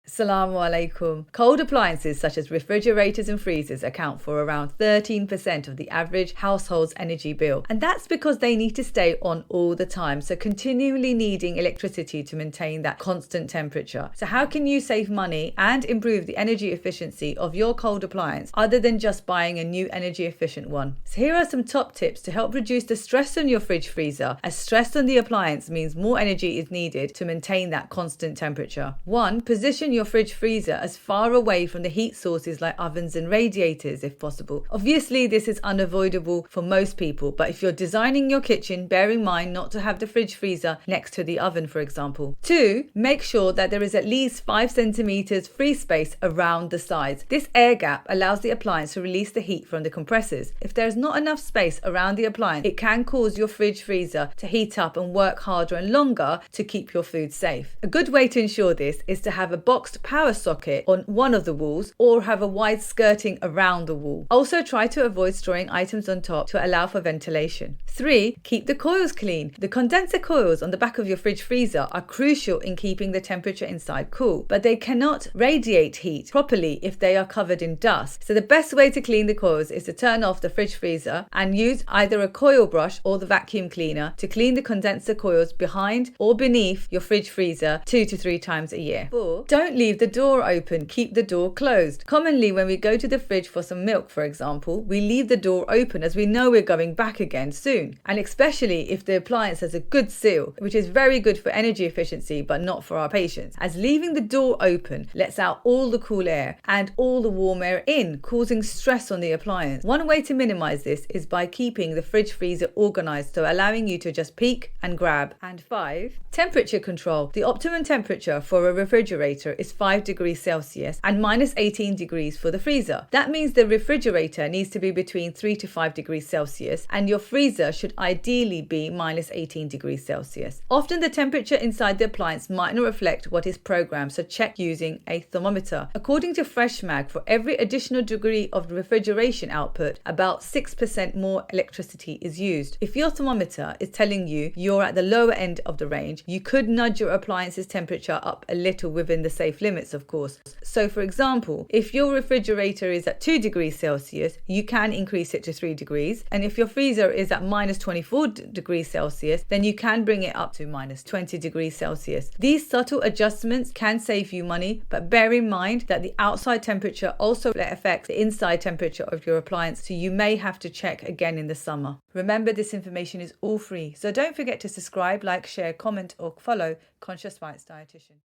Assalamu alaikum. Cold appliances such as refrigerators and freezers account for around 13% of the average household's energy bill. And that's because they need to stay on all the time, so continually needing electricity to maintain that constant temperature. So how can you save money and improve the energy efficiency of your cold appliance other than just buying a new energy efficient one? So here are some top tips to help reduce the stress on your fridge freezer, as stress on the appliance means more energy is needed to maintain that constant temperature. 1. Position your fridge freezer as far away from the heat sources like ovens and radiators if possible. Obviously, this is unavoidable for most people, but if you're designing your kitchen, bear in mind not to have the fridge freezer next to the oven, for example. 2. Make sure that there is at least 5 centimeters free space around the sides. This air gap allows the appliance to release the heat from the compressors. If there is not enough space around the appliance, it can cause your fridge freezer to heat up and work harder and longer to keep your food safe. A good way to ensure this is to have a boxed power socket on one of the walls or have a wide skirting around the wall. Also, try to avoid storing items on top to allow for ventilation. 3. Keep the coils clean. The condenser coils on the back of your fridge freezer are crucial in keeping the temperature inside cool, but they cannot radiate heat properly if they are covered in dust. So the best way to clean the coils is to turn off the fridge freezer and use either a coil brush or the vacuum cleaner to clean the condenser coils behind or beneath your fridge freezer 2 to 3 times a year. 4. Don't leave the door open, keep the door closed. Commonly when we go to the fridge for some milk, for example, we leave the door open as we know we're going back again soon. And especially if the appliance has a good seal, which is very good for energy efficiency but not for our patients, as leaving the door open lets out all the cool air and all the warm air in, causing stress on the appliance. One way to minimize this is by keeping the fridge freezer organized, so allowing you to just peek and grab. And 5. Temperature control. The optimum temperature for a refrigerator is 5 degrees Celsius and minus 18 degrees for the freezer. That means the refrigerator needs to be between 3 to 5 degrees Celsius and your freezer should ideally be minus 18 degrees Celsius. Often the temperature inside the appliance might not reflect what is programmed, so check using a thermometer. According to FreshMag, for every additional degree of refrigeration output, about 6% more electricity is used. If your thermometer is telling you you're at the lower end of the range, you could nudge your appliance's temperature up a little within the safe limits, of course. So for example, if your refrigerator is at 2 degrees Celsius, you can increase it to 3 degrees. And if your freezer is at minus 24 degrees Celsius, then you can bring it up to minus 20 degrees Celsius. These subtle adjustments can save you money, but bear in mind that the outside temperature also affects the inside temperature of your appliance, so you may have to check again in the summer. Remember, this information is all free, so don't forget to subscribe, like, share, comment or follow Conscious Bites Dietitian.